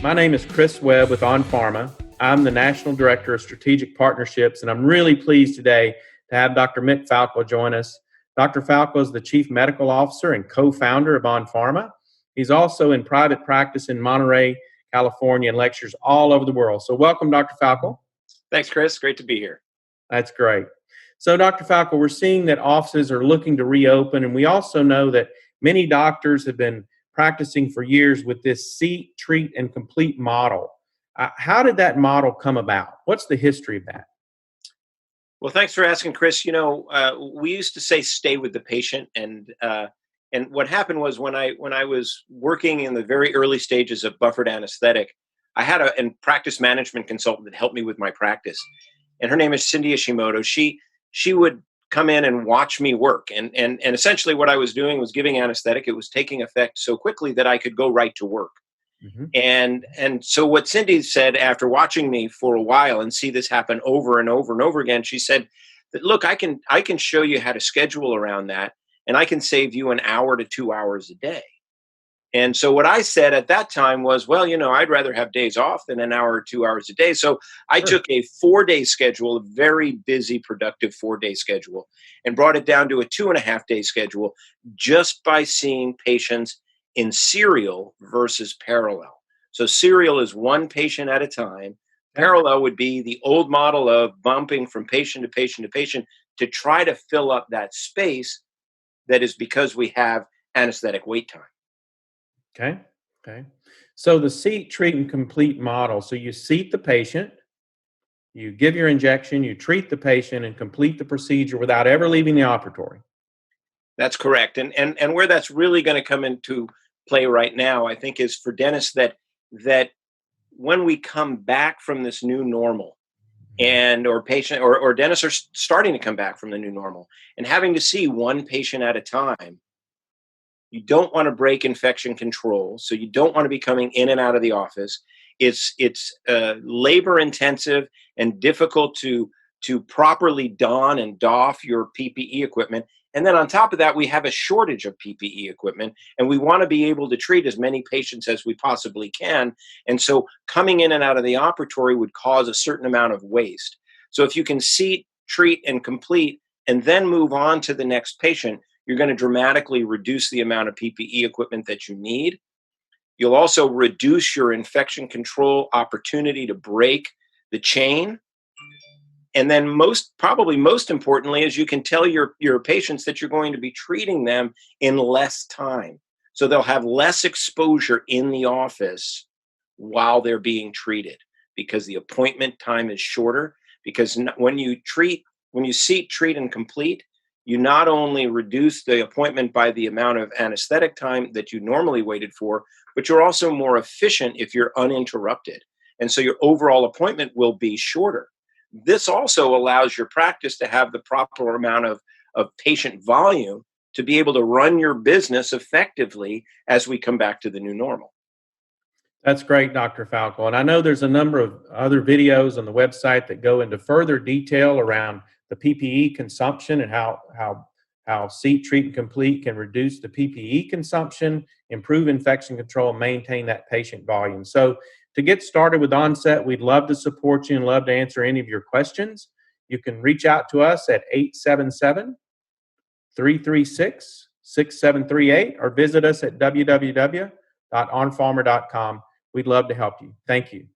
My name is Chris Webb with Onpharma. I'm the National Director of Strategic Partnerships, and I'm really pleased today to have Dr. Mick Falkel join us. Dr. Falkel is the Chief Medical Officer and co-founder of Onpharma. He's also in private practice in Monterey, California, and lectures all over the world. So welcome, Dr. Falkel. Thanks, Chris. Great to be here. That's great. So, Dr. Falkel, we're seeing that offices are looking to reopen, and we also know that many doctors have been practicing for years with this seat, treat, and complete model. How did that model come about? What's the history of that? Well, thanks for asking, Chris. We used to say stay with the patient, and what happened was when I was working in the very early stages of buffered anesthetic, I had a practice management consultant that helped me with my practice, and her name is Cindy Ishimoto. She would come in and watch me work, and essentially what I was doing was giving anesthetic. It was taking effect so quickly that I could go right to work. Mm-hmm. And so what Cindy said after watching me for a while and see this happen over and over and over again, she said that, look, I can show you how to schedule around that, and I can save you an hour to 2 hours a day. And so what I said at that time was, well, I'd rather have days off than an hour or 2 hours a day. So I took a 4-day schedule, a very busy, productive 4-day schedule, and brought it down to a 2.5-day schedule just by seeing patients in serial versus parallel. So serial is one patient at a time. Parallel would be the old model of bumping from patient to patient to patient to try to fill up that space that is because we have anesthetic wait time. Okay. So the seat, treat, and complete model. So you seat the patient, you give your injection, you treat the patient, and complete the procedure without ever leaving the operatory. That's correct. And where that's really going to come into play right now, I think, is for dentists that when we come back from this new normal, and or patient or dentists are starting to come back from the new normal and having to see one patient at a time, you don't want to break infection control, so you don't want to be coming in and out of the office. It's labor intensive and difficult to properly don and doff your PPE equipment. And then on top of that, we have a shortage of PPE equipment, and we want to be able to treat as many patients as we possibly can. And so coming in and out of the operatory would cause a certain amount of waste. So if you can seat, treat, and complete, and then move on to the next patient, you're going to dramatically reduce the amount of PPE equipment that you need. You'll also reduce your infection control opportunity to break the chain. And then most importantly is you can tell your patients that you're going to be treating them in less time. So they'll have less exposure in the office while they're being treated because the appointment time is shorter. Because when you seat, treat, and complete, you not only reduce the appointment by the amount of anesthetic time that you normally waited for, but you're also more efficient if you're uninterrupted. And so your overall appointment will be shorter. This also allows your practice to have the proper amount of patient volume to be able to run your business effectively as we come back to the new normal. That's great, Dr. Falkel. And I know there's a number of other videos on the website that go into further detail around the PPE consumption and how seat, treat, and complete can reduce the PPE consumption, improve infection control, and maintain that patient volume. So to get started with Onset, we'd love to support you and love to answer any of your questions. You can reach out to us at 877-336-6738 or visit us at www.onpharma.com. We'd love to help you. Thank you.